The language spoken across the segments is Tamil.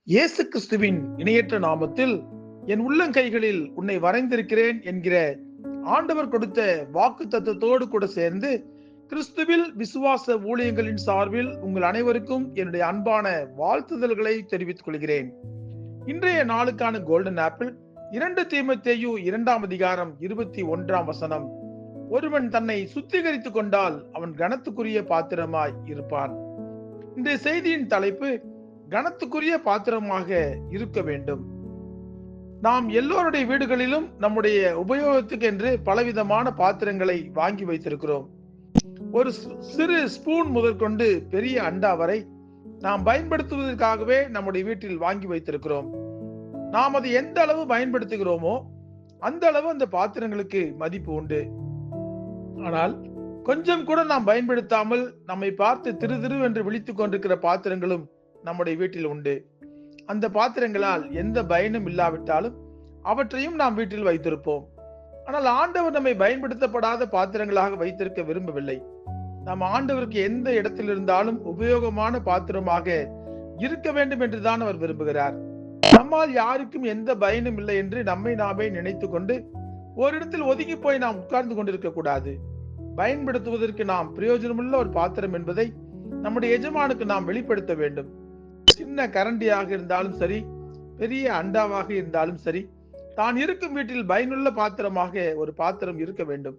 இயேசு கிறிஸ்துவின் இணையற்ற நாமத்தில் என் உள்ளங்கைகளில் உன்னை வரைந்திருக்கிறேன் என்கிற ஆண்டவர் கொடுத்த வாக்கு தத்தத்தோடு கூட சேர்ந்து கிறிஸ்துவில் விசுவாச ஊழியங்களின் சார்பில் உங்கள் அனைவருக்கும் என்னுடைய அன்பான வாழ்த்துதல்களை தெரிவித்துக் கொள்கிறேன். இன்றைய நாளுக்கான கோல்டன் ஆப்பிள் 2 தீமோத்தேயு 2:21 ஒருவன் தன்னை சுத்திகரித்துக் கொண்டால் அவன் கனத்துக்குரிய பாத்திரமாய் இருப்பான். இன்றைய செய்தியின் தலைப்பு கனத்துக்குரிய பாத்திரமாக இருக்க வேண்டும். நாம் எல்லோருடைய வீடுகளிலும் நம்முடைய உபயோகத்துக்கு என்று பலவிதமான பாத்திரங்களை வாங்கி வைத்திருக்கிறோம். ஒரு சிறு ஸ்பூன் முதற்கொண்டு பெரிய அண்டா வரை நாம் பயன்படுத்துவதற்காகவே நம்முடைய வீட்டில் வாங்கி வைத்திருக்கிறோம். நாம் அதை எந்த அளவு பயன்படுத்துகிறோமோ அந்த அளவு அந்த பாத்திரங்களுக்கு மதிப்பு உண்டு. ஆனால் கொஞ்சம் கூட நாம் பயன்படுத்தாமல் நம்மை பார்த்து திரு திரு என்று விழித்துக் கொண்டிருக்கிற பாத்திரங்களும் நம்முடைய வீட்டில் உண்டு. அந்த பாத்திரங்களால் எந்த பயனும் இல்லாவிட்டாலும் அவற்றையும் நாம் வீட்டில் வைத்திருப்போம். ஆனால் ஆண்டவர் நம்மை பயன்படுத்தப்படாத பாத்திரங்களாக வைத்திருக்க விரும்பவில்லை. நாம் ஆண்டவருக்கு எந்த இடத்தில் இருந்தாலும் உபயோகமான பாத்திரமாக இருக்க வேண்டும் என்றுதான் அவர் விரும்புகிறார். நம்மால் யாருக்கும் எந்த பயனும் இல்லை என்று நம்மை நாமே நினைத்து கொண்டு ஒரு இடத்தில் ஒதுங்கி போய் நாம் உட்கார்ந்து கொண்டிருக்க கூடாது. பயன்படுத்துவதற்கு நாம் பிரயோஜனமுள்ள ஒரு பாத்திரம் என்பதை நம்முடைய எஜமானுக்கு நாம் வெளிப்படுத்த வேண்டும். சின்ன கரண்டியாக இருந்தாலும் சரி, பெரிய அண்டாவாக இருந்தாலும் சரி, தான் இருக்கும் வீட்டில் பயனுள்ள பாத்திரமாக ஒரு பாத்திரம் இருக்க வேண்டும்.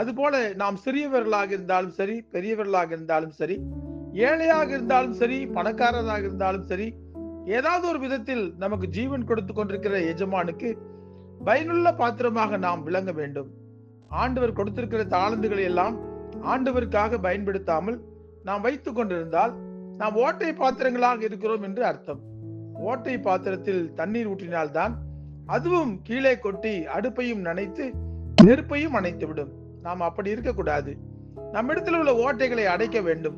அதுபோல நாம் சிறியவர்களாக இருந்தாலும் சரி, பெரியவர்களாக இருந்தாலும் சரி, ஏழையாக இருந்தாலும் சரி, பணக்காரராக இருந்தாலும் சரி, ஏதாவது ஒரு விதத்தில் நமக்கு ஜீவன் கொடுத்து கொண்டிருக்கிற எஜமானுக்கு பயனுள்ள பாத்திரமாக நாம் விளங்க வேண்டும். ஆண்டவர் கொடுத்திருக்கிற தாளந்துகளை எல்லாம் ஆண்டவருக்காக பயன்படுத்தாமல் நாம் வைத்துக் கொண்டிருந்தால் நாம் ஓட்டை பாத்திரங்களாக இருக்கிறோம் என்று அர்த்தம். ஓட்டை பாத்திரத்தில் தண்ணீர் ஊற்றினால்தான் அதுவும் கீழே கொட்டி அடுப்பையும் நனைத்து நெருப்பையும் அணைத்துவிடும். நாம் அப்படி இருக்கக்கூடாது. நம்மிடத்தில் உள்ள ஓட்டைகளை அடைக்க வேண்டும்.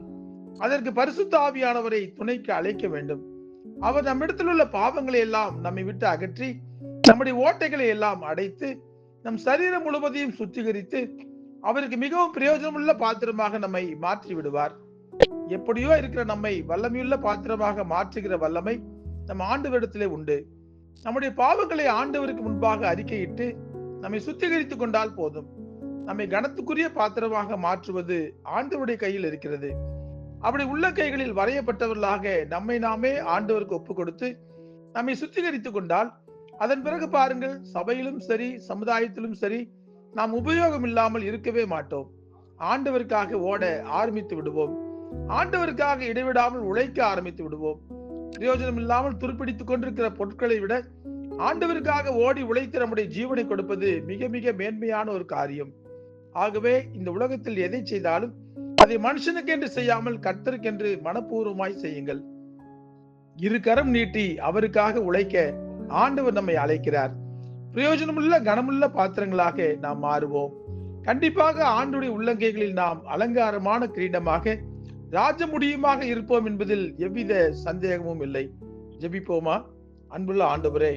அதற்கு பரிசுத்த ஆவியானவரை துணைக்கு அழைக்க வேண்டும். அவர் நம்மிடத்தில் உள்ள பாவங்களை எல்லாம் நம்மை விட்டு அகற்றி நம்முடைய ஓட்டைகளை எல்லாம் அடைத்து நம் சரீரம் முழுவதையும் சுத்திகரித்து அவருக்கு மிகவும் பிரயோஜனமுள்ள பாத்திரமாக நம்மை மாற்றி விடுவார். எப்படியோ இருக்கிற நம்மை வல்லமையுள்ள பாத்திரமாக மாற்றுகிற வல்லமை நம் ஆண்டவரிடத்திலே உண்டு. நம்முடைய பாவங்களை ஆண்டவருக்கு முன்பாக அறிக்கையிட்டு நம்மை சுத்திகரித்துக் கொண்டால் போதும். நம்மை கனத்துக்குரிய பாத்திரமாக மாற்றுவது ஆண்டவருடைய கையில் இருக்கிறது. அப்படி உள்ள கைகளில் வரையப்பட்டவர்களாக நம்மை நாமே ஆண்டவருக்கு ஒப்பு கொடுத்து நம்மை சுத்திகரித்துக் கொண்டால் அதன் பிறகு பாருங்கள், சபையிலும் சரி, சமுதாயத்திலும் சரி, நாம் உபயோகம் இல்லாமல் இருக்கவே மாட்டோம். ஆண்டவருக்காக ஓட ஆரம்பித்து விடுவோம். ஆண்டவருக்காக இடைவிடாமல் உழைக்க ஆரம்பித்து விடுவோம். பிரயோஜனம் இல்லாமல் துருப்பிடித்துக் கொண்டிருக்கிற பொருட்களை விட ஆண்டவருக்காக ஓடி உழைத்து நம்முடைய ஜீவனை கொடுப்பது மிக மிக மேன்மையான ஒரு காரியம். ஆகவே இந்த உலகத்தில் எதை செய்தாலும் அதை மனுஷனுக்கென்று செய்யாமல் கர்த்தருக்கென்று மனப்பூர்வமாய் செய்யுங்கள். இரு கரம் நீட்டி அவருக்காக உழைக்க ஆண்டவர் நம்மை அழைக்கிறார். பிரயோஜனமுள்ள கனமுள்ள பாத்திரங்களாக நாம் மாறுவோம். கண்டிப்பாக ஆண்டுடைய உள்ளங்கைகளில் நாம் அலங்காரமான கிரீடமாக ராஜமுடியுமாக இருப்போம் என்பதில் எவ்வித சந்தேகமும் இல்லை. ஜெபிப்போமா? அன்புள்ள ஆண்டவரே,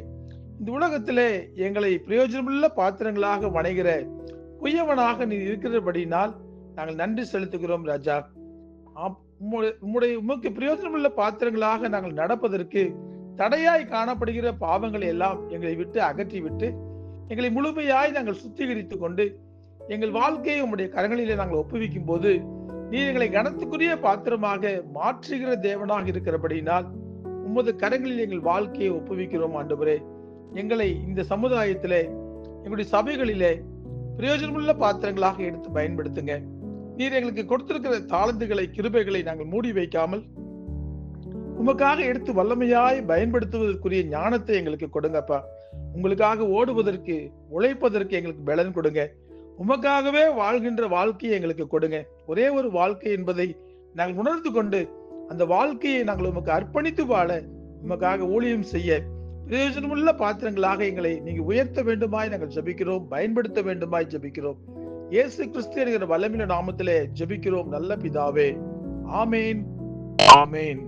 இந்த உலகத்திலே எங்களை பிரயோஜனமுள்ள பாத்திரங்களாக வணைகிற குயவனாக நீ இருக்கிறபடினால் நாங்கள் நன்றி செலுத்துகிறோம் ராஜா. உமக்கு பிரயோஜனமுள்ள பாத்திரங்களாக நாங்கள் நடப்பதற்கு தடையாய் காணப்படுகிற பாவங்களை எல்லாம் எங்களை விட்டு அகற்றிவிட்டு எங்களை முழுமையாய் நாங்கள் சுத்திகரித்துக் கொண்டு எங்கள் வாழ்க்கையை உம்முடைய கரங்களிலே நாங்கள் ஒப்புவிக்கும் போது நீ எங்களை கனத்துக்குரிய பாத்திரமாக மாற்றுகிற தேவனாக இருக்கிறபடினால் உமது கரங்களில் எங்கள் வாழ்க்கையை ஒப்புவிக்கிறோம் ஆண்டவரே. எங்களை இந்த சமுதாயத்திலே எங்களுடைய சபைகளிலே பிரயோஜனமுள்ள பாத்திரங்களாக எடுத்து பயன்படுத்துங்க. நீர் எங்களுக்கு கொடுத்திருக்கிற தாளந்துகளை, கிருபைகளை நாங்கள் மூடி வைக்காமல் உமக்காக எடுத்து வல்லமையாய் பயன்படுத்துவதற்குரிய ஞானத்தை எங்களுக்கு கொடுங்கப்பா. உங்களுக்காக ஓடுவதற்கு, உழைப்பதற்கு எங்களுக்கு பலன் கொடுங்க. உமக்காகவே வாழ்கின்ற வாழ்க்கையை எங்களுக்கு கொடுங்க. ஒரே ஒரு வாழ்க்கை என்பதை நாங்கள் உணர்ந்து கொண்டு அந்த வாழ்க்கையை நாங்கள் உமக்கு அர்ப்பணித்து வாழ, உமக்காக ஊழியம் செய்ய பிரயோஜனமுள்ள பாத்திரங்களாக எங்களை நீங்க உயர்த்த வேண்டுமாய் நாங்கள் ஜெபிக்கிறோம். பயன்படுத்த வேண்டுமாய் ஜெபிக்கிறோம். இயேசு கிறிஸ்து என்கிற வல்லமையுள்ள நாமத்திலே ஜெபிக்கிறோம் நல்ல பிதாவே. ஆமேன், ஆமேன்.